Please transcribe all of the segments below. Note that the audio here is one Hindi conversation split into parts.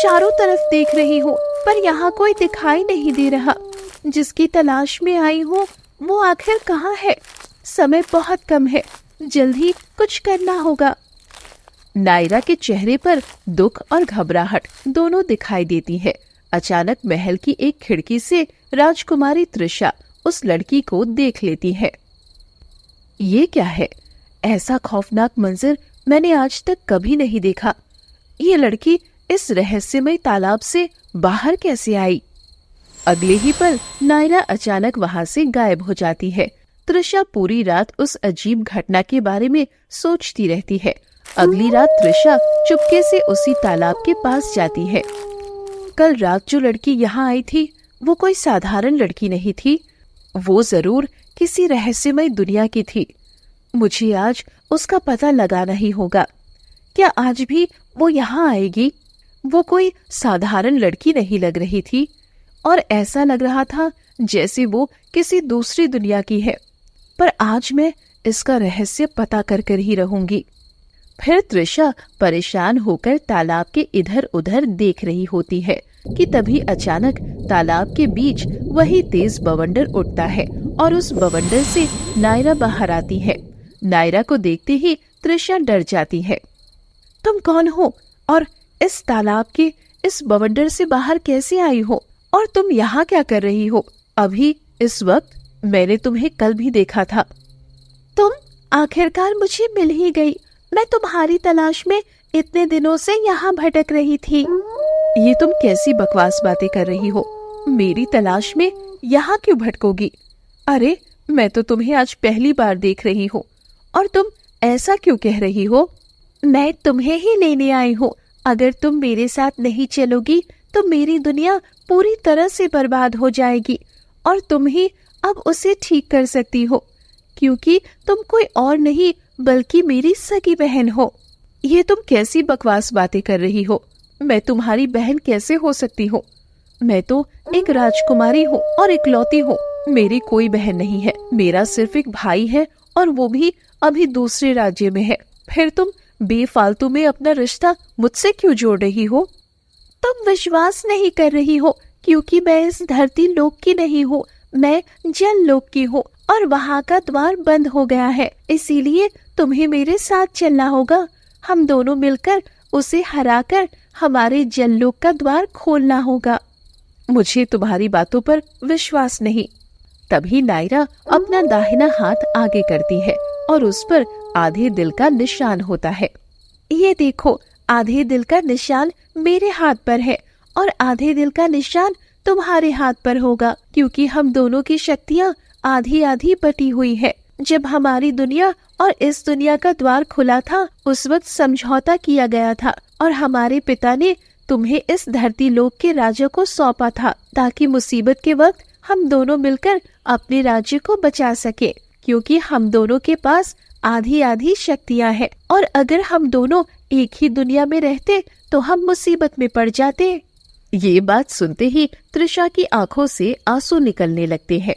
चारों तरफ देख रही हूँ पर यहाँ कोई दिखाई नहीं दे रहा। जिसकी तलाश में आई हूँ वो आखिर कहाँ है? समय बहुत कम है, जल्दी कुछ करना होगा। नायरा के चेहरे पर दुख और घबराहट दोनों दिखाई देती है। अचानक महल की एक खिड़की से राजकुमारी त्रिशा उस लड़की को देख लेती है। ये क्या है? ऐसा खौफनाक मंजर मैंने आज तक कभी नहीं देखा। ये लड़की इस रहस्यमय तालाब से बाहर कैसे आई? अगले ही पल नायरा अचानक वहां से गायब हो जाती है। त्रिशा पूरी रात उस अजीब घटना के बारे में सोचती रहती है। अगली रात त्रिशा चुपके से उसी तालाब के पास जाती है। कल रात जो लड़की यहाँ आई थी वो कोई साधारण लड़की नहीं थी, वो जरूर किसी रहस्यमय दुनिया की थी। मुझे आज उसका पता लगाना ही होगा। क्या आज भी वो यहाँ आएगी? वो कोई साधारण लड़की नहीं लग रही थी और ऐसा लग रहा था जैसे वो किसी दूसरी दुनिया की है। पर आज मैं इसका रहस्य पता कर ही रहूंगी। फिर त्रिशा परेशान होकर तालाब के इधर उधर देख रही होती है कि तभी अचानक तालाब के बीच वही तेज बवंडर उठता है और उस बवंडर से नायरा बाहर आती है। नायरा को देखते ही त्रिशा डर जाती है। तुम कौन हो और इस तालाब के इस बवंडर से बाहर कैसे आई हो? और तुम यहाँ क्या कर रही हो अभी इस वक्त? मैंने तुम्हें कल भी देखा था। तुम आखिरकार मुझे मिल ही गई। मैं तुम्हारी तलाश में इतने दिनों से यहाँ भटक रही थी। ये तुम कैसी बकवास बातें कर रही हो? मेरी तलाश में यहाँ क्यों भटकोगी? अरे मैं तो तुम्हें आज पहली बार देख रही हूँ और तुम ऐसा क्यों कह रही हो? मैं तुम्हें ही लेने आई हूँ। अगर तुम मेरे साथ नहीं चलोगी तो मेरी दुनिया पूरी तरह से बर्बाद हो जाएगी और तुम ही अब उसे ठीक कर सकती हो, क्योंकि तुम कोई और नहीं बल्कि मेरी सगी बहन हो। ये तुम कैसी बकवास बातें कर रही हो? मैं तुम्हारी बहन कैसे हो सकती हूँ? मैं तो एक राजकुमारी हूँ और इकलौती हूँ। मेरी कोई बहन नहीं है। मेरा सिर्फ एक भाई है और वो भी अभी दूसरे राज्य में है। फिर तुम बेफालतू में अपना रिश्ता मुझसे क्यों जोड़ रही हो? तुम विश्वास नहीं कर रही हो क्योंकि मैं इस धरती लोक की नहीं हूँ, मैं जल लोक की हूँ और वहाँ का द्वार बंद हो गया है। इसीलिए तुम्हें मेरे साथ चलना होगा। हम दोनों मिलकर उसे हराकर हमारे जल लोक का द्वार खोलना होगा। मुझे तुम्हारी बातों पर विश्वास नहीं। तभी नायरा अपना दाहिना हाथ आगे करती है और उस पर आधे दिल का निशान होता है। ये देखो, आधे दिल का निशान मेरे हाथ पर है और आधे दिल का निशान तुम्हारे हाथ पर होगा, क्योंकि हम दोनों की शक्तियाँ आधी आधी बटी हुई है। जब हमारी दुनिया और इस दुनिया का द्वार खुला था उस वक्त समझौता किया गया था और हमारे पिता ने तुम्हें इस धरती लोक के राज्य को सौंपा था ताकि मुसीबत के वक्त हम दोनों मिलकर अपने राज्य को बचा सके, क्योंकि हम दोनों के पास आधी आधी शक्तियाँ हैं और अगर हम दोनों एक ही दुनिया में रहते तो हम मुसीबत में पड़ जाते। ये बात सुनते ही त्रिशा की आंखों से आंसू निकलने लगते हैं।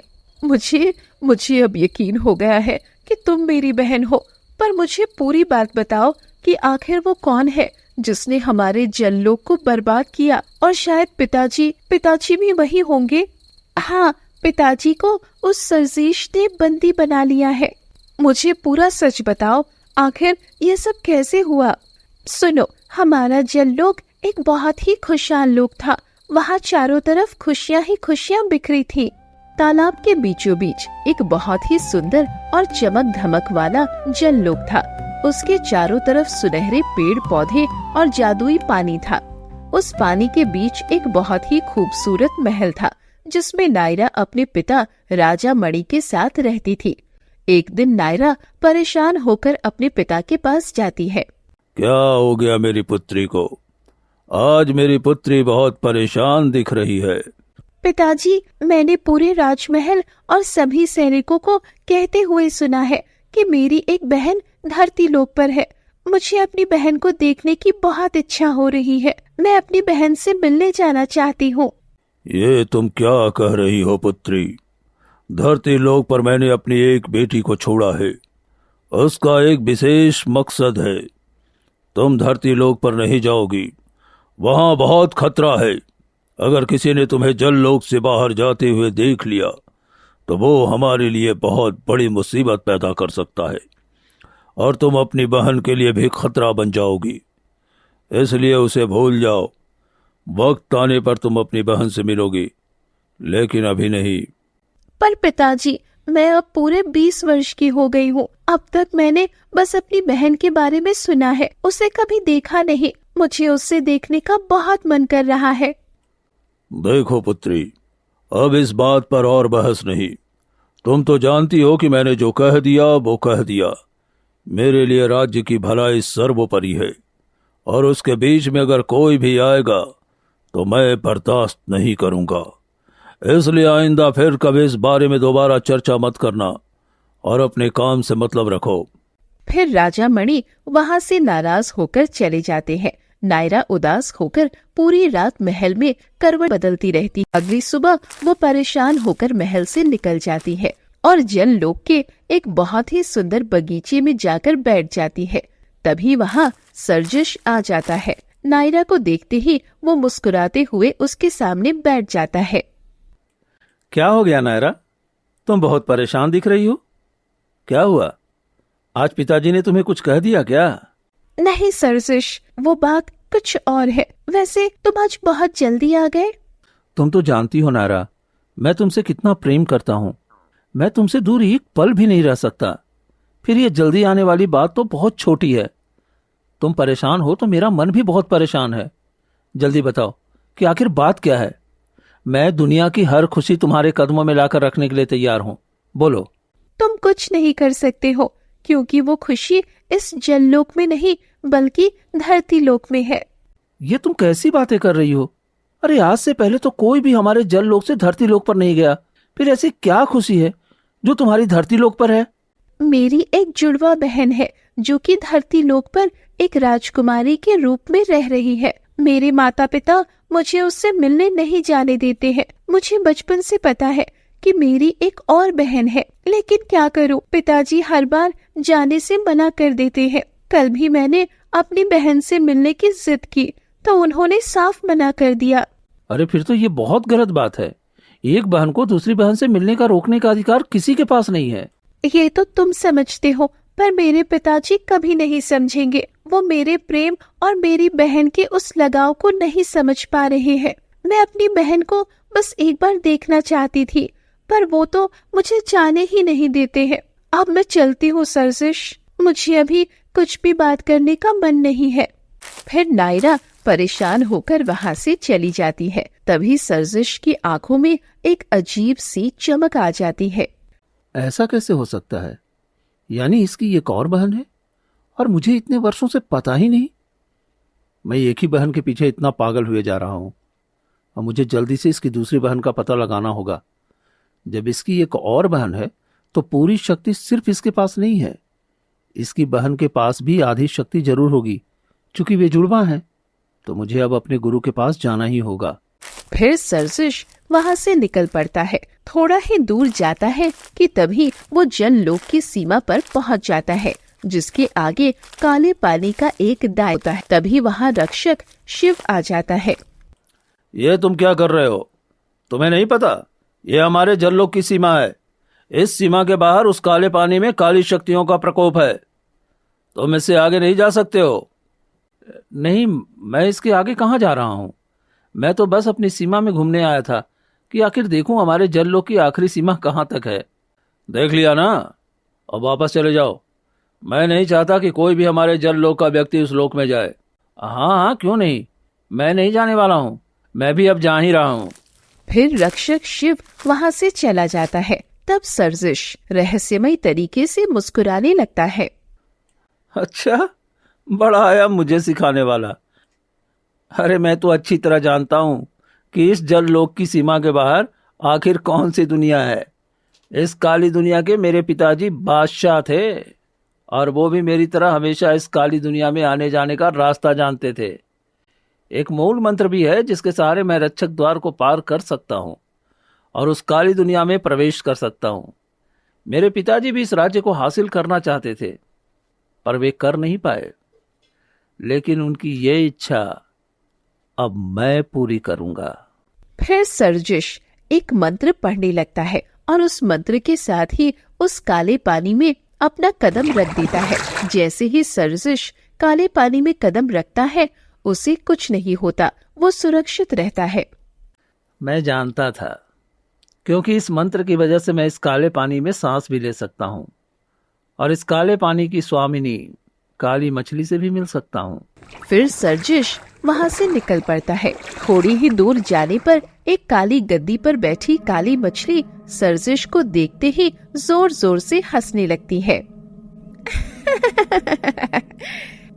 मुझे अब यकीन हो गया है कि तुम मेरी बहन हो, पर मुझे पूरी बात बताओ कि आखिर वो कौन है जिसने हमारे जललोक को बर्बाद किया? और शायद पिताजी भी वही होंगे। हाँ, पिताजी को उस सर्जिश ने बंदी बना लिया है। मुझे पूरा सच बताओ, आखिर ये सब कैसे हुआ? सुनो, हमारा जललोक एक बहुत ही खुशहाल लोक था। वहाँ चारों तरफ खुशियाँ ही खुशियाँ बिखरी थी। तालाब के बीचों बीच एक बहुत ही सुंदर और चमक धमक वाला जल लोक था। उसके चारों तरफ सुनहरे पेड़ पौधे और जादुई पानी था। उस पानी के बीच एक बहुत ही खूबसूरत महल था जिसमें नायरा अपने पिता राजा मणि के साथ रहती थी। एक दिन नायरा परेशान होकर अपने पिता के पास जाती है। क्या हो गया मेरी पुत्री को? आज मेरी पुत्री बहुत परेशान दिख रही है। पिताजी, मैंने पूरे राजमहल और सभी सैनिकों को कहते हुए सुना है कि मेरी एक बहन धरती लोक पर है। मुझे अपनी बहन को देखने की बहुत इच्छा हो रही है। मैं अपनी बहन से मिलने जाना चाहती हूँ। ये तुम क्या कह रही हो पुत्री? धरती लोक पर मैंने अपनी एक बेटी को छोड़ा है। उसका एक विशेष मकसद है। तुम धरती लोक पर नहीं जाओगी वहां बहुत खतरा है। अगर किसी ने तुम्हें जल लोक से बाहर जाते हुए देख लिया तो वो हमारे लिए बहुत बड़ी मुसीबत पैदा कर सकता है और तुम अपनी बहन के लिए भी खतरा बन जाओगी। इसलिए उसे भूल जाओ। वक्त आने पर तुम अपनी बहन से मिलोगी, लेकिन अभी नहीं। पर पिताजी, मैं अब पूरे 20 वर्ष की हो गई हूँ। अब तक मैंने बस अपनी बहन के बारे में सुना है, उसे कभी देखा नहीं। मुझे उससे देखने का बहुत मन कर रहा है। देखो पुत्री, अब इस बात पर और बहस नहीं। तुम तो जानती हो कि मैंने जो कह दिया वो कह दिया। मेरे लिए राज्य की भलाई सर्वोपरि है, और उसके बीच में अगर कोई भी आएगा तो मैं बर्दाश्त नहीं करूंगा। इसलिए आइंदा फिर कभी इस बारे में दोबारा चर्चा मत करना और अपने काम से मतलब रखो। फिर राजा मणि वहाँ से नाराज होकर चले जाते हैं। नायरा उदास होकर पूरी रात महल में करवट बदलती रहती। अगली सुबह वो परेशान होकर महल से निकल जाती है और जल लोक के एक बहुत ही सुंदर बगीचे में जाकर बैठ जाती है। तभी वहाँ सर्जिश आ जाता है। नायरा को देखते ही वो मुस्कुराते हुए उसके सामने बैठ जाता है। क्या हो गया नायरा, तुम बहुत परेशान दिख रही हो। क्या हुआ? आज पिताजी ने तुम्हें कुछ कह दिया क्या? नहीं सर्जिश, वो बात कुछ और है। वैसे तुम आज बहुत जल्दी आ गए। तुम तो जानती हो नायरा, मैं तुमसे कितना प्रेम करता हूँ। मैं तुमसे दूर एक पल भी नहीं रह सकता। फिर ये जल्दी आने वाली बात तो बहुत छोटी है। तुम परेशान हो तो मेरा मन भी बहुत परेशान है। जल्दी बताओ कि आखिर बात क्या है। मैं दुनिया की हर खुशी तुम्हारे कदमों में लाकर रखने के लिए तैयार हूँ। बोलो। तुम कुछ नहीं कर सकते हो, क्योंकि वो खुशी इस जललोक में नहीं बल्कि धरती लोक में है। ये तुम कैसी बातें कर रही हो? अरे आज से पहले तो कोई भी हमारे जल लोक से धरती लोक पर नहीं गया। फिर ऐसी क्या खुशी है जो तुम्हारी धरती लोक पर है? मेरी एक जुड़वा बहन है जो कि धरती लोक पर एक राजकुमारी के रूप में रह रही है। मेरे माता पिता मुझे उससे मिलने नहीं जाने देते हैं। मुझे बचपन से पता है कि मेरी एक और बहन है, लेकिन क्या करूं, पिताजी हर बार जाने से मना कर देते हैं। कल भी मैंने अपनी बहन से मिलने की जिद की तो उन्होंने साफ मना कर दिया। अरे फिर तो ये बहुत गलत बात है। एक बहन को दूसरी बहन से मिलने का रोकने का अधिकार किसी के पास नहीं है। ये तो तुम समझते हो, पर मेरे पिताजी कभी नहीं समझेंगे। वो मेरे प्रेम और मेरी बहन के उस लगाव को नहीं समझ पा रहे हैं। मैं अपनी बहन को बस एक बार देखना चाहती थी, पर वो तो मुझे जाने ही नहीं देते हैं। अब मैं चलती हूँ सर्जिश, मुझे अभी कुछ भी बात करने का मन नहीं है। फिर नायरा परेशान होकर वहाँ से चली जाती है। तभी सर्जिश की आंखों में एक अजीब सी चमक आ जाती है। ऐसा कैसे हो सकता है? यानी इसकी एक और बहन है और मुझे इतने वर्षों से पता ही नहीं। मैं एक ही बहन के पीछे इतना पागल हुए जा रहा हूँ और मुझे जल्दी से इसकी दूसरी बहन का पता लगाना होगा। जब इसकी एक और बहन है तो पूरी शक्ति सिर्फ इसके पास नहीं है, इसकी बहन के पास भी आधी शक्ति जरूर होगी। चूंकि वे जुड़वा हैं तो मुझे अब अपने गुरु के पास जाना ही होगा। फिर सर्जिश वहाँ से निकल पड़ता है। थोड़ा ही दूर जाता है कि तभी वो जल लोक की सीमा पर पहुँच जाता है, जिसके आगे काले पानी का एक दाय होता है। तभी वहाँ रक्षक शिव आ जाता है। ये तुम क्या कर रहे हो? तुम्हें नहीं पता ये हमारे जललोक की सीमा है। इस सीमा के बाहर उस काले पानी में काली शक्तियों का प्रकोप है। तुम इससे आगे नहीं जा सकते हो। नहीं, मैं इसके आगे कहाँ जा रहा हूँ। मैं तो बस अपनी सीमा में घूमने आया था कि आखिर देखूं हमारे जललोक की आखिरी सीमा कहाँ तक है। देख लिया ना, अब वापस चले जाओ। मैं नहीं चाहता कि कोई भी हमारे जललोक का व्यक्ति उस लोक में जाए। हाँ हाँ, क्यों नहीं, मैं नहीं जाने वाला हूँ। मैं भी अब जा ही रहा हूँ। फिर रक्षक शिव वहाँ से चला जाता है। तब सर्जिश रहस्यमय तरीके से मुस्कुराने लगता है। अच्छा, बड़ा आया मुझे सिखाने वाला। अरे मैं तो अच्छी तरह जानता हूँ कि इस जल लोक की सीमा के बाहर आखिर कौन सी दुनिया है। इस काली दुनिया के मेरे पिताजी बादशाह थे और वो भी मेरी तरह हमेशा इस काली दुनिया में आने जाने का रास्ता जानते थे। एक मूल मंत्र भी है जिसके सहारे मैं रक्षक द्वार को पार कर सकता हूँ और उस काली दुनिया में प्रवेश कर सकता हूँ। मेरे पिताजी भी इस राज्य को हासिल करना चाहते थे, पर वे कर नहीं पाए। लेकिन उनकी ये इच्छा अब मैं पूरी करूंगा। फिर सर्जिश एक मंत्र पढ़ने लगता है और उस मंत्र के साथ ही उस काले पानी में अपना कदम रख देता है। जैसे ही सर्जिश काले पानी में कदम रखता है उसे कुछ नहीं होता, वो सुरक्षित रहता है। मैं जानता था, क्योंकि इस मंत्र की वजह से मैं इस काले पानी में सांस भी ले सकता हूँ और इस काले पानी की स्वामिनी काली मछली से भी मिल सकता हूँ। फिर सर्जिश वहाँ से निकल पड़ता है। थोड़ी ही दूर जाने पर एक काली गद्दी पर बैठी काली मछली सर्जिश को देखते ही जोर जोर से हंसने लगती है।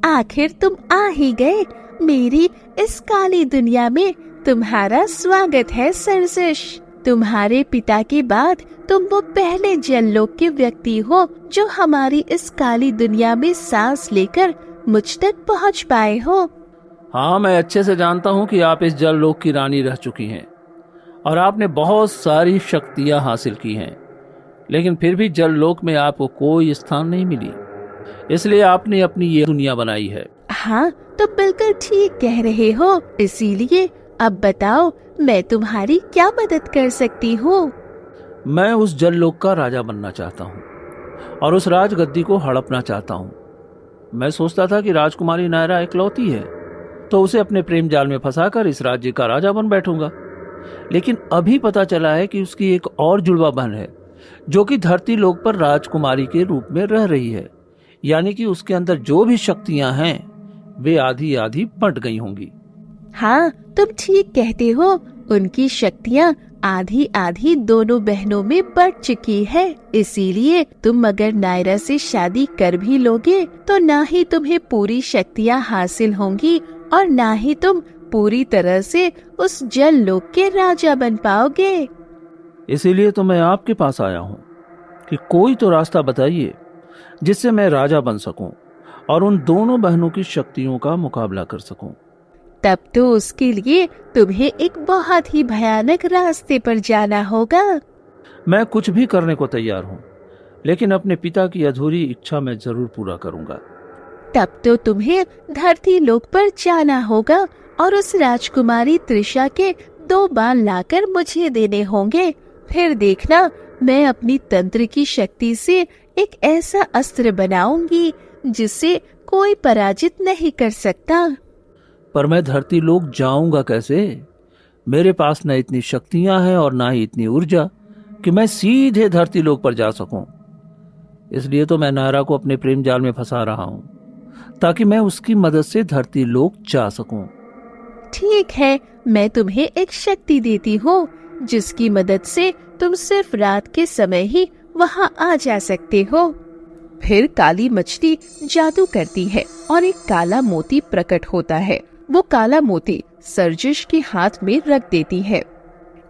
आखिर तुम आ ही गए। मेरी इस काली दुनिया में तुम्हारा स्वागत है सर्जिश। तुम्हारे पिता के बाद तुम वो पहले जललोक के व्यक्ति हो जो हमारी इस काली दुनिया में सांस लेकर मुझ तक पहुंच पाए हो। हाँ, मैं अच्छे से जानता हूँ कि आप इस जललोक की रानी रह चुकी हैं और आपने बहुत सारी शक्तियाँ हासिल की हैं, लेकिन फिर भी जललोक में आपको कोई स्थान नहीं मिली, इसलिए आपने अपनी ये दुनिया बनाई है। हाँ, तो बिल्कुल ठीक कह रहे हो। इसीलिए अब बताओ मैं तुम्हारी क्या मदद कर सकती हूँ? मैं उस जललोक का राजा बनना चाहता हूँ और उस राजगद्दी को हड़पना चाहता हूँ। मैं सोचता था कि राजकुमारी नायरा इकलौती है तो उसे अपने प्रेम जाल में फंसाकर इस राज्य का राजा बन बैठूंगा, लेकिन अभी पता चला है कि उसकी एक और जुड़वा बहन है जो कि धरती लोक पर राजकुमारी के रूप में रह रही है, यानी कि उसके अंदर जो भी शक्तियां हैं वे आधी आधी बंट गई होंगी। हाँ, तुम ठीक कहते हो। उनकी शक्तियाँ आधी आधी दोनों बहनों में बढ़ चुकी है। इसीलिए तुम अगर नायरा से शादी कर भी लोगे तो ना ही तुम्हें पूरी शक्तियाँ हासिल होंगी और ना ही तुम पूरी तरह से उस जल लोक के राजा बन पाओगे। इसीलिए तो मैं आपके पास आया हूँ कि कोई तो रास्ता बताइए जिससे मैं राजा बन सकूं और उन दोनों बहनों की शक्तियों का मुकाबला कर सकूं। तब तो उसके लिए तुम्हें एक बहुत ही भयानक रास्ते पर जाना होगा। मैं कुछ भी करने को तैयार हूँ, लेकिन अपने पिता की अधूरी इच्छा मैं जरूर पूरा करूंगा। तब तो तुम्हें धरती लोक पर जाना होगा और उस राजकुमारी त्रिशा के 2 बाल लाकर मुझे देने होंगे। फिर देखना, मैं अपनी तंत्र की शक्ति से एक ऐसा अस्त्र बनाऊंगी जिसे कोई पराजित नहीं कर सकता। पर मैं धरती लोक जाऊंगा कैसे? मेरे पास न इतनी शक्तियां हैं और ना ही इतनी ऊर्जा कि मैं सीधे धरती लोक पर जा सकूं। इसलिए तो मैं नायरा को अपने प्रेम जाल में फंसा रहा हूं ताकि मैं उसकी मदद से धरती लोक जा सकूं। ठीक है, मैं तुम्हें एक शक्ति देती हूँ जिसकी मदद से तुम सिर्फ रात के समय ही वहाँ आ जा सकते हो। फिर काली मछली जादू करती है और एक काला मोती प्रकट होता है। वो काला मोती सर्जिश के हाथ में रख देती है।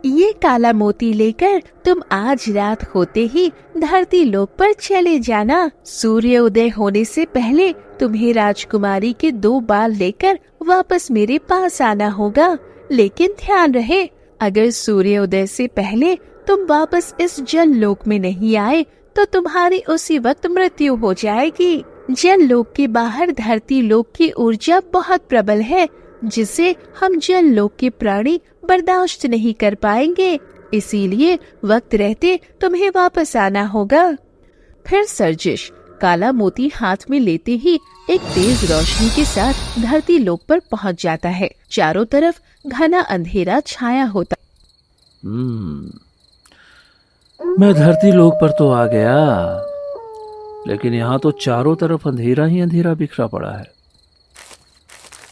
ये काला मोती लेकर तुम आज रात होते ही धरती लोक पर चले जाना। सूर्य उदय होने से पहले तुम्हें राजकुमारी के 2 बाल लेकर वापस मेरे पास आना होगा। लेकिन ध्यान रहे, अगर सूर्य उदय से पहले तुम वापस इस जल लोक में नहीं आए तो तुम्हारी उसी वक्त मृत्यु हो जाएगी। जल लोक के बाहर धरती लोक की ऊर्जा बहुत प्रबल है जिसे हम जल लोक के प्राणी बर्दाश्त नहीं कर पाएंगे। इसीलिए वक्त रहते तुम्हें वापस आना होगा। फिर सर्जिश काला मोती हाथ में लेते ही एक तेज रोशनी के साथ धरती लोक पर पहुंच जाता है। चारों तरफ घना अंधेरा छाया होता। मैं धरती लोक पर तो आ गया, लेकिन यहाँ तो चारों तरफ अंधेरा ही अंधेरा बिखरा पड़ा है।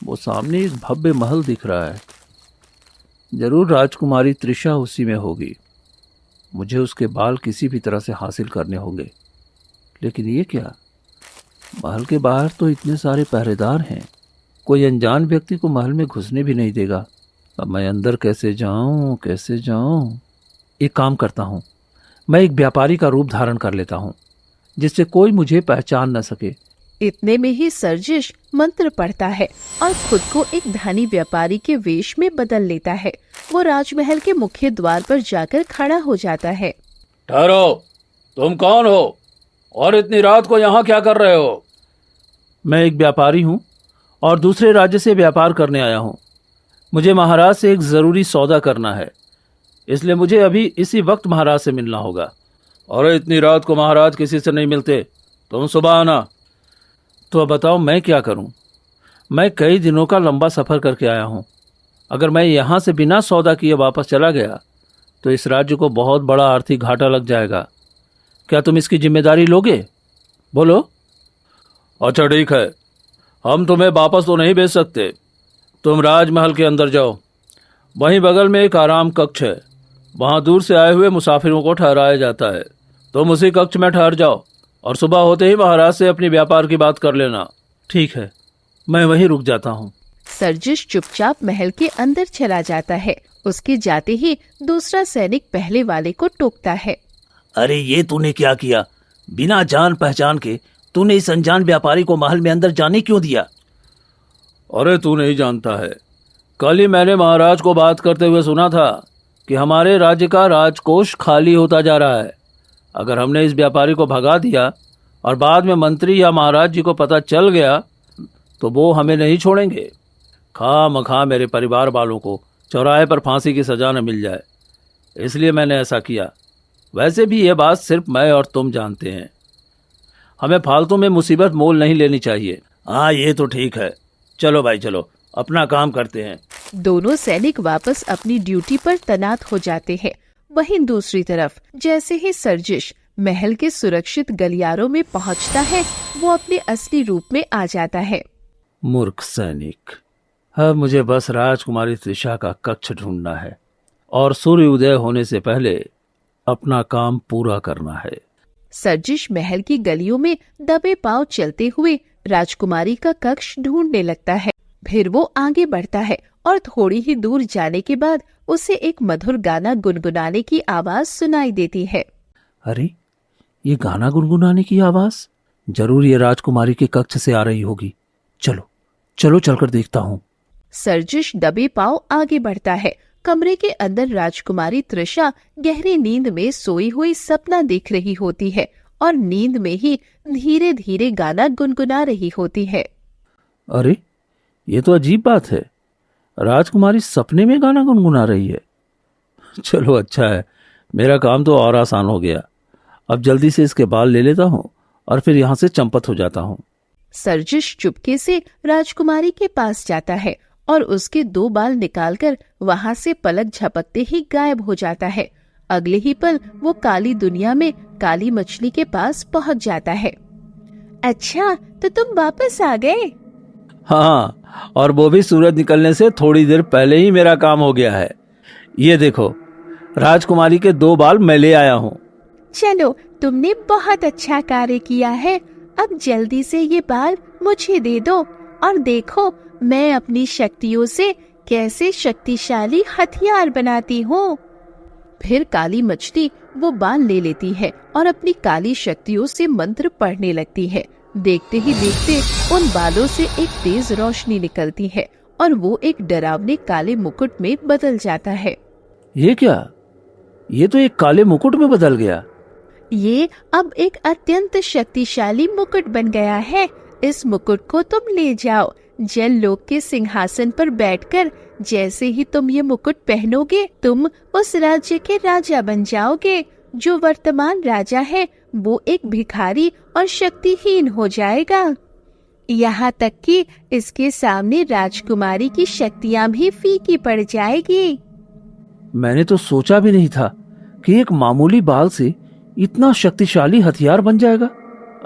वो सामने एक भव्य महल दिख रहा है। जरूर राजकुमारी त्रिशा उसी में होगी। मुझे उसके बाल किसी भी तरह से हासिल करने होंगे। लेकिन ये क्या, महल के बाहर तो इतने सारे पहरेदार हैं, कोई अनजान व्यक्ति को महल में घुसने भी नहीं देगा। अब मैं अंदर कैसे जाऊं? एक काम करता हूँ, मैं एक व्यापारी का रूप धारण कर लेता हूँ जिससे कोई मुझे पहचान न सके। इतने में ही सर्जिश मंत्र पढ़ता है और खुद को एक धनी व्यापारी के वेश में बदल लेता है। वो राजमहल के मुख्य द्वार पर जाकर खड़ा हो जाता है। ठहरो, तुम कौन हो और इतनी रात को यहाँ क्या कर रहे हो? मैं एक व्यापारी हूँ और दूसरे राज्य से व्यापार करने आया हूँ। मुझे महाराज से एक जरूरी सौदा करना है, इसलिए मुझे अभी इसी वक्त महाराज से मिलना होगा। अरे इतनी रात को महाराज किसी से नहीं मिलते, तुम सुबह आना। तो अब बताओ मैं क्या करूं? मैं कई दिनों का लंबा सफर करके आया हूं। अगर मैं यहां से बिना सौदा किए वापस चला गया तो इस राज्य को बहुत बड़ा आर्थिक घाटा लग जाएगा। क्या तुम इसकी जिम्मेदारी लोगे? बोलो। अच्छा ठीक है, हम तुम्हें वापस तो नहीं भेज सकते। तुम राजमहल के अंदर जाओ, वहीं बगल में एक आराम कक्ष है, वहां दूर से आए हुए मुसाफिरों को ठहराया जाता है। तुम उसी कक्ष में ठहर जाओ और सुबह होते ही महाराज से अपनी व्यापार की बात कर लेना। ठीक है, मैं वहीं रुक जाता हूँ। सर्जिस चुपचाप महल के अंदर चला जाता है। उसके जाते ही दूसरा सैनिक पहले वाले को टोकता है। अरे ये तूने क्या किया? बिना जान पहचान के तूने इस अनजान व्यापारी को महल में अंदर जाने क्यों दिया? अरे तू नहीं जानता है, कल ही मैंने महाराज को बात करते हुए सुना था कि हमारे राज्य का राजकोष खाली होता जा रहा है। अगर हमने इस व्यापारी को भगा दिया और बाद में मंत्री या महाराज जी को पता चल गया तो वो हमें नहीं छोड़ेंगे। खामखा मेरे परिवार वालों को चौराहे पर फांसी की सजा न मिल जाए, इसलिए मैंने ऐसा किया। वैसे भी ये बात सिर्फ मैं और तुम जानते हैं। हमें फालतू में मुसीबत मोल नहीं लेनी चाहिए। हाँ ये तो ठीक है, चलो भाई चलो, अपना काम करते हैं। दोनों सैनिक वापस अपनी ड्यूटी पर तैनात हो जाते हैं। वहीं दूसरी तरफ जैसे ही सर्जिस महल के सुरक्षित गलियारों में पहुंचता है, वो अपने असली रूप में आ जाता है। मूर्ख सैनिक, अब मुझे बस राजकुमारी त्रिशा का कक्ष ढूंढना है और सूर्य उदय होने से पहले अपना काम पूरा करना है। सर्जिस महल की गलियों में दबे पांव चलते हुए राजकुमारी का कक्ष ढूंढने लगता है। फिर वो आगे बढ़ता है और थोड़ी ही दूर जाने के बाद उसे एक मधुर गाना गुनगुनाने की आवाज सुनाई देती है। अरे ये गाना गुनगुनाने की आवाज जरूर ये राजकुमारी के कक्ष से आ रही होगी। चलो चलो चलकर देखता हूँ। सर्जिस दबे पांव आगे बढ़ता है। कमरे के अंदर राजकुमारी त्रिशा गहरी नींद में सोई हुई सपना देख रही होती है और नींद में ही धीरे धीरे गाना गुनगुना रही होती है। अरे ये तो अजीब बात है, राजकुमारी सपने में गाना गुनगुना रही है। चलो अच्छा है, मेरा काम तो और आसान हो गया। अब जल्दी से इसके बाल ले लेता हूँ और फिर यहाँ से चंपत हो जाता हूँ। सर्जिस चुपके से राजकुमारी के पास जाता है और उसके 2 बाल निकालकर वहाँ से पलक झपकते ही गायब हो जाता है। अगले ही पल वो काली दुनिया में काली मछली के पास पहुँच जाता है। अच्छा, तो तुम वापस आ गए? हाँ, और वो भी सूरज निकलने से थोड़ी देर पहले ही मेरा काम हो गया है। ये देखो, राजकुमारी के 2 बाल मैं ले आया हूँ। चलो, तुमने बहुत अच्छा कार्य किया है। अब जल्दी से ये बाल मुझे दे दो और देखो मैं अपनी शक्तियों से कैसे शक्तिशाली हथियार बनाती हूँ। फिर काली मछली वो बाल ले लेती है और अपनी काली शक्तियों से मंत्र पढ़ने लगती है। देखते ही देखते उन बालों से एक तेज रोशनी निकलती है और वो एक डरावने काले मुकुट में बदल जाता है। ये क्या? ये तो एक काले मुकुट में बदल गया। ये अब एक अत्यंत शक्तिशाली मुकुट बन गया है। इस मुकुट को तुम ले जाओ। जल लोक के सिंहासन पर बैठकर जैसे ही तुम ये मुकुट पहनोगे, तुम उस राज्य के राजा बन जाओगे। जो वर्तमान राजा है वो एक भिखारी और शक्तिहीन हो जाएगा। यहाँ तक कि इसके सामने राजकुमारी की शक्तियाँ भी फीकी पड़ जाएगी। मैंने तो सोचा भी नहीं था कि एक मामूली बाल से इतना शक्तिशाली हथियार बन जाएगा।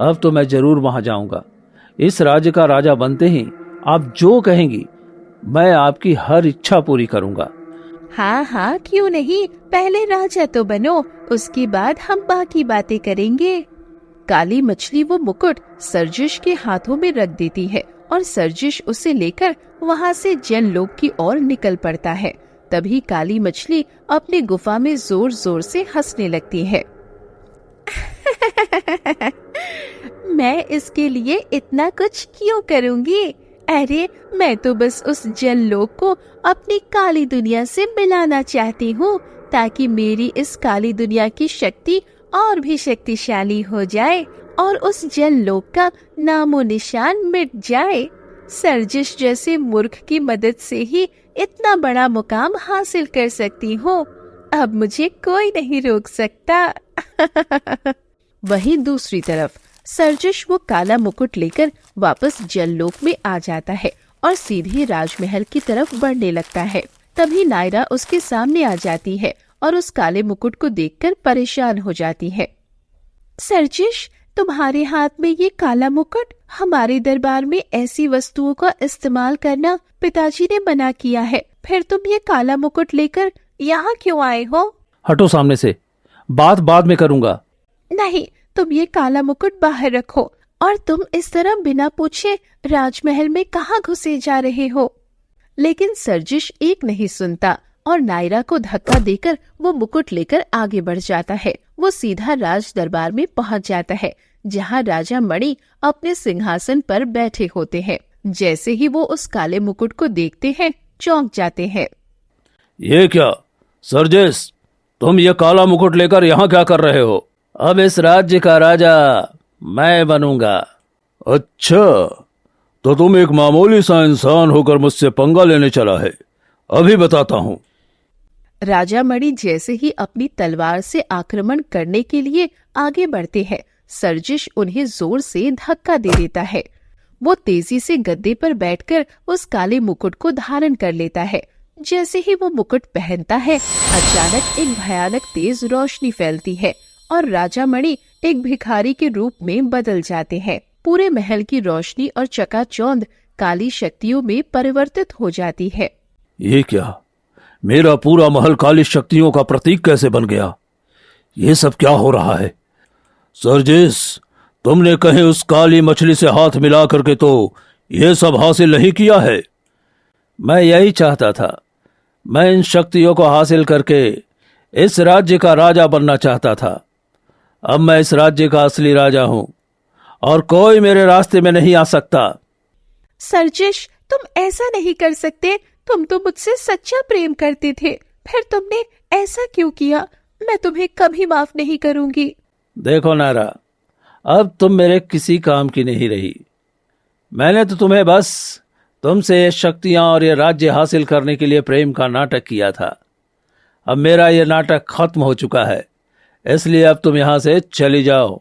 अब तो मैं जरूर वहां जाऊंगा। इस राज्य का राजा बनते ही आप जो कहेंगी मैं आपकी हर इच्छा पूरी करूंगा। हाँ हाँ, क्यों नहीं, पहले राजा तो बनो, उसके बाद हम बाकी बातें करेंगे। काली मछली वो मुकुट सर्जिस के हाथों में रख देती है और सर्जिस उसे लेकर वहाँ से जनलोक की ओर निकल पड़ता है। तभी काली मछली अपनी गुफा में जोर जोर से हंसने लगती है। मैं इसके लिए इतना कुछ क्यों करूँगी? अरे मैं तो बस उस जनलोक को अपनी काली दुनिया से मिलाना चाहती हूँ ताकि मेरी इस काली दुनिया की शक्ति और भी शक्तिशाली हो जाए और उस जनलोक का नामो निशान मिट जाए। सर्जिस जैसे मूर्ख की मदद से ही इतना बड़ा मुकाम हासिल कर सकती हूँ। अब मुझे कोई नहीं रोक सकता। वहीं दूसरी तरफ सरजिश वो काला मुकुट लेकर वापस जललोक में आ जाता है और सीधे राजमहल की तरफ बढ़ने लगता है। तभी नायरा उसके सामने आ जाती है और उस काले मुकुट को देखकर परेशान हो जाती है। सरजिश, तुम्हारे हाथ में ये काला मुकुट, हमारे दरबार में ऐसी वस्तुओं का इस्तेमाल करना पिताजी ने मना किया है, फिर तुम ये काला मुकुट लेकर यहाँ क्यों आए हो? हटो सामने से, बात बाद में करूंगा। नहीं, तुम ये काला मुकुट बाहर रखो। और तुम इस तरह बिना पूछे राजमहल में कहाँ घुसे जा रहे हो? लेकिन सरजिश एक नहीं सुनता और नायरा को धक्का देकर वो मुकुट लेकर आगे बढ़ जाता है। वो सीधा राज दरबार में पहुंच जाता है, जहां राजा मणि अपने सिंहासन पर बैठे होते हैं। जैसे ही वो उस काले मुकुट को देखते हैं, चौंक जाते हैं। ये क्या सरजिश, तुम ये काला मुकुट लेकर यहाँ क्या कर रहे हो? अब इस राज्य का राजा मैं बनूंगा। अच्छा, तो तुम एक मामूली सा इंसान होकर मुझसे पंगा लेने चला है। अभी बताता हूँ। राजा मणि जैसे ही अपनी तलवार से आक्रमण करने के लिए आगे बढ़ते हैं, सरजिश उन्हें जोर से धक्का दे देता है। वो तेजी से गद्दे पर बैठकर उस काले मुकुट को धारण कर लेता है। जैसे ही वो मुकुट पहनता है, अचानक एक भयानक तेज रोशनी फैलती है और राजा मणि एक भिखारी के रूप में बदल जाते हैं। पूरे महल की रोशनी और चकाचौंध काली शक्तियों में परिवर्तित हो जाती है। ये क्या, मेरा पूरा महल काली शक्तियों का प्रतीक कैसे बन गया? ये सब क्या हो रहा है? सरजिश, तुमने कहीं उस काली मछली से हाथ मिला करके तो ये सब हासिल नहीं किया है? मैं यही चाहता था। मैं इन शक्तियों को हासिल करके इस राज्य का राजा बनना चाहता था। अब मैं इस राज्य का असली राजा हूँ और कोई मेरे रास्ते में नहीं आ सकता। सरजिश, तुम ऐसा नहीं कर सकते। तुम तो मुझसे सच्चा प्रेम करते थे, फिर तुमने ऐसा क्यों किया? मैं तुम्हें कभी माफ नहीं करूंगी। देखो नायरा, अब तुम मेरे किसी काम की नहीं रही। मैंने तो तुम्हें बस तुमसे ये शक्तियां और ये राज्य हासिल करने के लिए प्रेम का नाटक किया था। अब मेरा ये नाटक खत्म हो चुका है, इसलिए अब तुम यहाँ से चली जाओ।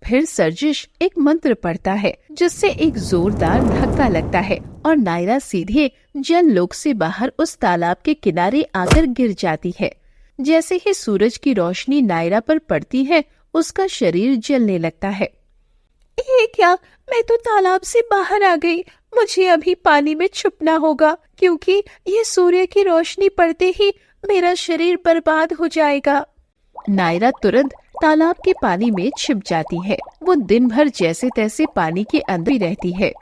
फिर सरजिश एक मंत्र पढ़ता है, जिससे एक जोरदार धक्का लगता है और नायरा सीधे जललोक से बाहर उस तालाब के किनारे आकर गिर जाती है। जैसे ही सूरज की रोशनी नायरा पर पड़ती है, उसका शरीर जलने लगता है। ये क्या, मैं तो तालाब से बाहर आ गई। मुझे अभी पानी में छुपना होगा, क्योंकि ये सूर्य की रोशनी पड़ते ही मेरा शरीर बर्बाद हो जाएगा। नायरा तुरंत तालाब के पानी में छिप जाती है। वो दिन भर जैसे तैसे पानी के अंदर ही रहती है।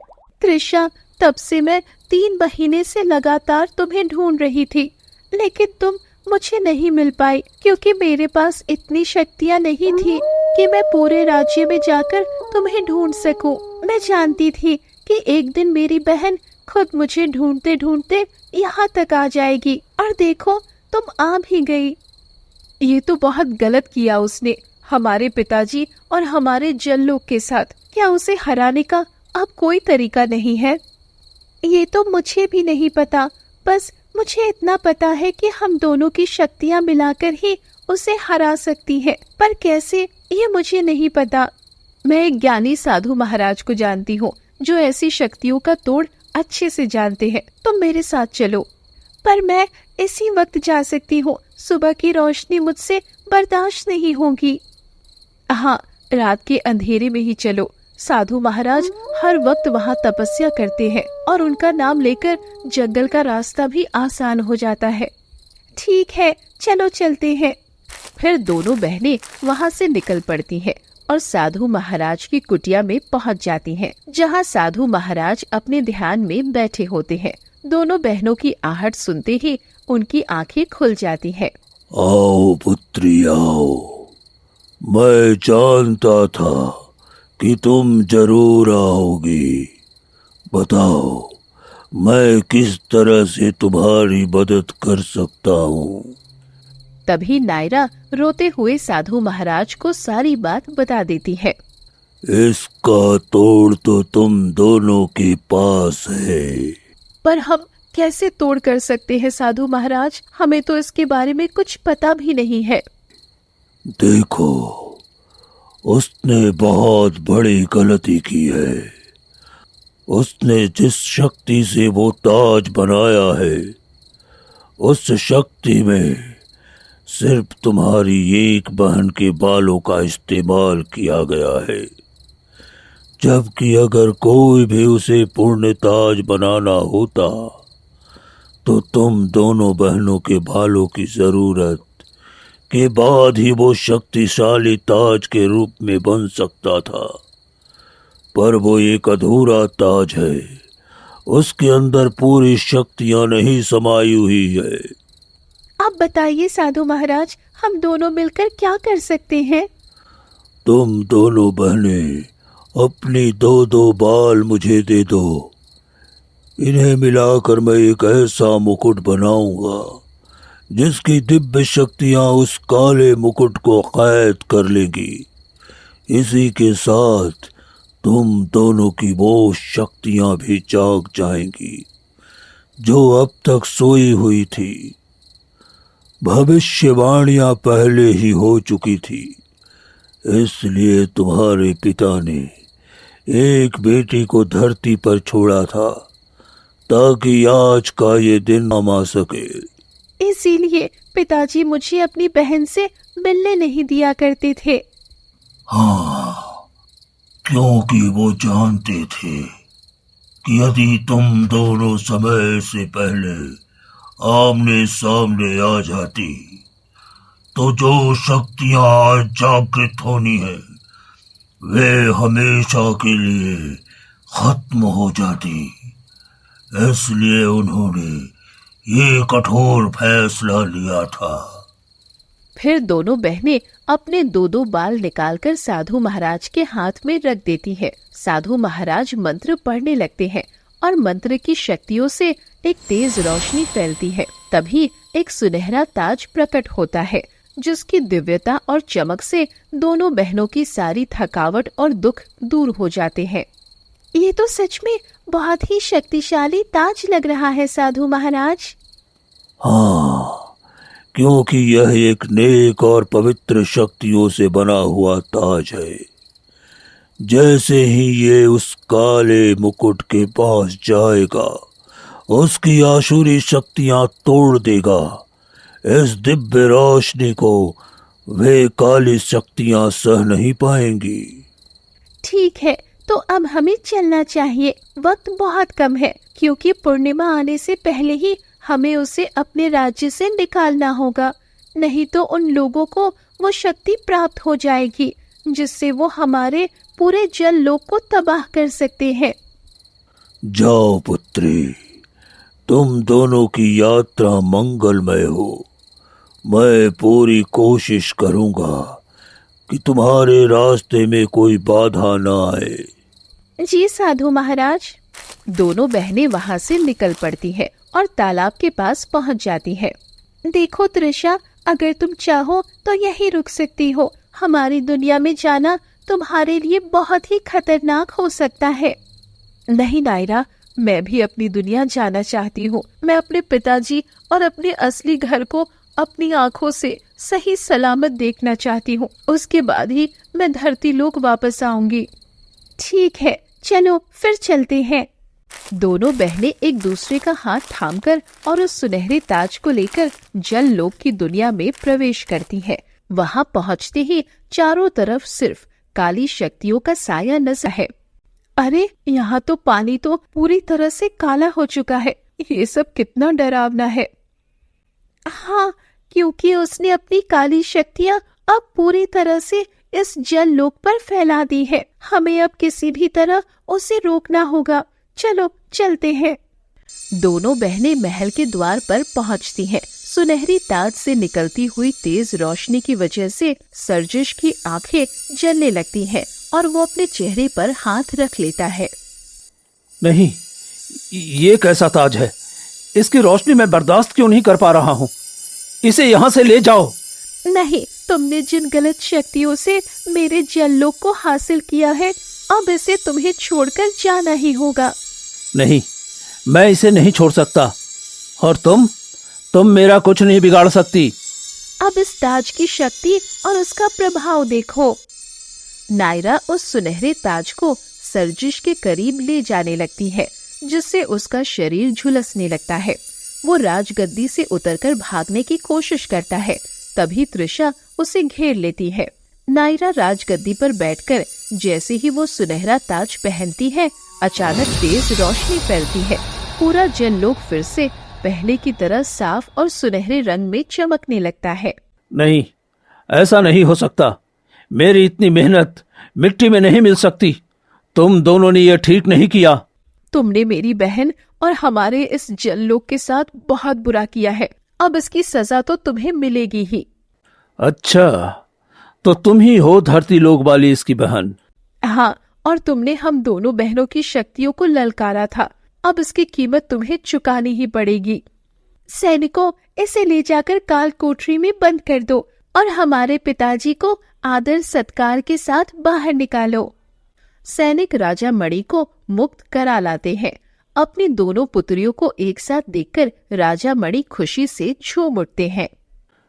त्रिशा, तब से मैं 3 महीने से लगातार तुम्हें ढूंढ रही थी, लेकिन तुम मुझे नहीं मिल पाई, क्योंकि मेरे पास इतनी शक्तियाँ नहीं थी कि मैं पूरे राज्य में जाकर तुम्हें ढूंढ सकूं। मैं जानती थी कि एक दिन मेरी बहन खुद मुझे ढूंढते ढूंढते यहाँ तक आ जाएगी, और देखो तुम आ भी गई। ये तो बहुत गलत किया उसने हमारे पिताजी और हमारे जल्लोक के साथ। क्या उसे हराने का अब कोई तरीका नहीं है? ये तो मुझे भी नहीं पता, बस मुझे इतना पता है कि हम दोनों की शक्तियाँ मिलाकर ही उसे हरा सकती है, पर कैसे ये मुझे नहीं पता। मैं एक ज्ञानी साधु महाराज को जानती हूँ, जो ऐसी शक्तियों का तोड़ अच्छे से जानते हैं। तुम मेरे साथ चलो। पर मैं इसी वक्त जा सकती हूँ, सुबह की रोशनी मुझसे बर्दाश्त नहीं होगी। हाँ, रात के अंधेरे में ही चलो। साधु महाराज हर वक्त वहाँ तपस्या करते हैं और उनका नाम लेकर जंगल का रास्ता भी आसान हो जाता है। ठीक है, चलो चलते हैं। फिर दोनों बहनें वहाँ से निकल पड़ती हैं और साधु महाराज की कुटिया में पहुँच जाती हैं, जहाँ साधु महाराज अपने ध्यान में बैठे होते हैं। दोनों बहनों की आहट सुनते ही उनकी आंखें खुल जाती हैं। आओ पुत्री आओ, मैं जानता था कि तुम जरूर आओगी। बताओ, मैं किस तरह से तुम्हारी मदद कर सकता हूँ? तभी नायरा रोते हुए साधु महाराज को सारी बात बता देती है। इसका तोड़ तो तुम दोनों के पास है। पर हम कैसे तोड़ कर सकते हैं साधु महाराज? हमें तो इसके बारे में कुछ पता भी नहीं है। देखो, उसने बहुत बड़ी गलती की है। उसने जिस शक्ति से वो ताज बनाया है, उस शक्ति में सिर्फ तुम्हारी एक बहन के बालों का इस्तेमाल किया गया है, जबकि अगर कोई भी उसे पूर्ण ताज बनाना होता तो तुम दोनों बहनों के बालों की जरूरत के बाद ही वो शक्तिशाली ताज के रूप में बन सकता था। पर वो एक अधूरा ताज है, उसके अंदर पूरी शक्तियां नहीं समाई हुई है। आप बताइए साधु महाराज, हम दोनों मिलकर क्या कर सकते हैं? तुम दोनों बहनें अपनी दो दो बाल मुझे दे दो। इन्हें मिलाकर मैं एक ऐसा मुकुट बनाऊंगा जिसकी दिव्य शक्तियां उस काले मुकुट को कैद कर लेगी। इसी के साथ तुम दोनों की वो शक्तियां भी जाग जाएंगी जो अब तक सोई हुई थी। भविष्यवाणियां पहले ही हो चुकी थी, इसलिए तुम्हारे पिता ने एक बेटी को धरती पर छोड़ा था ताकि आज का ये दिन हम आ सके। इसीलिए पिताजी मुझे अपनी बहन से मिलने नहीं दिया करते थे। हाँ, क्योंकि वो जानते थे कि यदि तुम दोनों समय से पहले आमने सामने आ जाती तो जो शक्तियां आज जागृत होनी है वे हमेशा के लिए खत्म हो जाती। इसलिए उन्होंने ये कठोर फैसला लिया था। फिर दोनों बहनें अपने दो दो बाल निकालकर साधु महाराज के हाथ में रख देती हैं। साधु महाराज मंत्र पढ़ने लगते हैं और मंत्र की शक्तियों से एक तेज रोशनी फैलती है। तभी एक सुनहरा ताज प्रकट होता है जिसकी दिव्यता और चमक से दोनों बहनों की सारी थकावट और दुख दूर हो जाते हैं। ये तो सच में बहुत ही शक्तिशाली ताज लग रहा है साधु महाराज। हाँ, क्योंकि यह एक नेक और पवित्र शक्तियों से बना हुआ ताज है। जैसे ही ये उस काले मुकुट के पास जाएगा, उसकी आसुरी शक्तियां तोड़ देगा। इस दिव्य रोशनी को वे काली शक्तियां सह नहीं पाएंगी। ठीक है, तो अब हमें चलना चाहिए। वक्त बहुत कम है क्योंकि पूर्णिमा आने से पहले ही हमें उसे अपने राज्य से निकालना होगा, नहीं तो उन लोगों को वो शक्ति प्राप्त हो जाएगी जिससे वो हमारे पूरे जल लोक को तबाह कर सकते हैं। जाओ पुत्री, तुम दोनों की यात्रा मंगलमय हो। मैं पूरी कोशिश करूंगा कि तुम्हारे रास्ते में कोई बाधा न आए। जी साधु महाराज। दोनों बहनें वहां से निकल पड़ती हैं और तालाब के पास पहुंच जाती हैं। देखो त्रिशा, अगर तुम चाहो तो यहीं रुक सकती हो। हमारी दुनिया में जाना तुम्हारे लिए बहुत ही खतरनाक हो सकता है। नहीं नायरा, मैं भी अपनी दुनिया जाना चाहती हूँ। मैं अपने पिताजी और अपने असली घर को अपनी आंखों से सही सलामत देखना चाहती हूँ। उसके बाद ही मैं धरती लोक वापस आऊंगी। ठीक है, चलो फिर चलते हैं। दोनों बहनें एक दूसरे का हाथ थामकर और उस सुनहरे ताज को लेकर जल लोक की दुनिया में प्रवेश करती हैं। वहां पहुंचते ही चारों तरफ सिर्फ काली शक्तियों का साया नजर है। अरे, यहाँ तो पानी तो पूरी तरह से काला हो चुका है। ये सब कितना डरावना है। हाँ, क्योंकि उसने अपनी काली शक्तियाँ अब पूरी तरह से इस जल लोक पर फैला दी है। हमें अब किसी भी तरह उसे रोकना होगा। चलो चलते हैं। दोनों बहनें महल के द्वार पर पहुंचती हैं। सुनहरी ताज से निकलती हुई तेज रोशनी की वजह से सर्जिश की आंखें जलने लगती हैं और वो अपने चेहरे पर हाथ रख लेता है। नहीं, ये कैसा ताज है? इसकी रोशनी मैं बर्दाश्त क्यों नहीं कर पा रहा हूँ। इसे यहाँ से ले जाओ। नहीं, तुमने जिन गलत शक्तियों से मेरे जल लोक को हासिल किया है, अब इसे तुम्हें छोड़कर जाना ही होगा। नहीं, मैं इसे नहीं छोड़ सकता। और तुम मेरा कुछ नहीं बिगाड़ सकती। अब इस ताज की शक्ति और उसका प्रभाव देखो। नायरा उस सुनहरे ताज को सर्जिश के करीब ले जाने लगती है, जिससे उसका शरीर झुलसने लगता है। वो राजगद्दी से उतरकर भागने की कोशिश करता है, तभी तृषा उसे घेर लेती है। नायरा राजगद्दी पर बैठकर जैसे ही वो सुनहरा ताज पहनती है, अचानक तेज रोशनी फैलती है। पूरा जनलोक फिर से पहले की तरह साफ और सुनहरे रंग में चमकने लगता है। नहीं, ऐसा नहीं हो सकता। मेरी इतनी मेहनत मिट्टी में नहीं मिल सकती। तुम दोनों ने यह ठीक नहीं किया। तुमने मेरी बहन और हमारे इस जनलोक के साथ बहुत बुरा किया है। अब इसकी सजा तो तुम्हें मिलेगी ही। अच्छा, तो तुम ही हो धरती लोक वाली इसकी बहन? हाँ, और तुमने हम दोनों बहनों की शक्तियों को ललकारा था। अब इसकी कीमत तुम्हें चुकानी ही पड़ेगी। सैनिकों, इसे ले जाकर काल कोठरी में बंद कर दो और हमारे पिताजी को आदर सत्कार के साथ बाहर निकालो। सैनिक राजा मणि को मुक्त करा लाते हैं। अपनी दोनों पुत्रियों को एक साथ देखकर राजा मणि खुशी से झूम उठते हैं।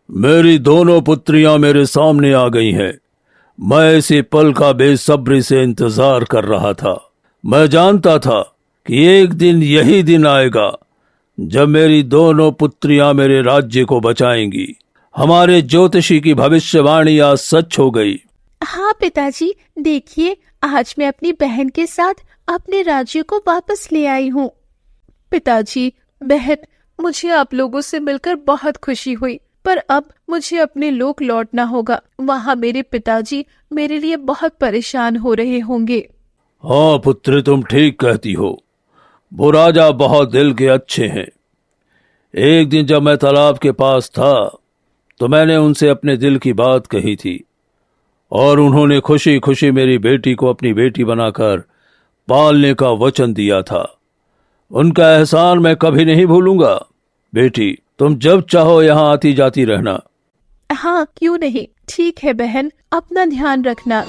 मेरी दोनों पुत्रियां मेरे सामने आ गई हैं। मैं इसी पल का बेसब्री से इंतजार कर रहा था। मैं जानता था कि एक दिन यही दिन आएगा जब मेरी दोनों पुत्रियां मेरे राज्य को बचाएंगी। हमारे ज्योतिषी की भविष्यवाणी आज सच हो गई। हाँ पिताजी, देखिए, आज मैं अपनी बहन के साथ अपने राज्य को वापस ले आई हूँ। पिताजी, बहन, मुझे आप लोगों से मिलकर बहुत खुशी हुई, पर अब मुझे अपने लोक लौटना होगा। वहाँ मेरे पिताजी मेरे लिए बहुत परेशान हो रहे होंगे। हाँ पुत्र, तुम ठीक कहती हो। वो राजा बहुत दिल के अच्छे हैं। एक दिन जब मैं तालाब के पास था तो मैंने उनसे अपने दिल की बात कही थी और उन्होंने खुशी खुशी मेरी बेटी को अपनी बेटी बनाकर पालने का वचन दिया था। उनका एहसान मैं कभी नहीं भूलूंगा। बेटी, तुम जब चाहो यहाँ आती जाती रहना। हाँ, क्यों नहीं। ठीक है बहन, अपना ध्यान रखना।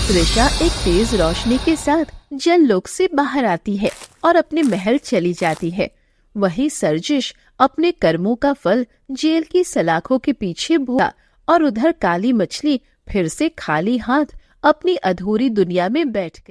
तृषा एक तेज रोशनी के साथ जनलोक से बाहर आती है और अपने महल चली जाती है। वहीं सर्जिश अपने कर्मों का फल जेल की सलाखों के पीछे भोगा और उधर काली मछली फिर से खाली हाथ अपनी अधूरी दुनिया में बैठ गई।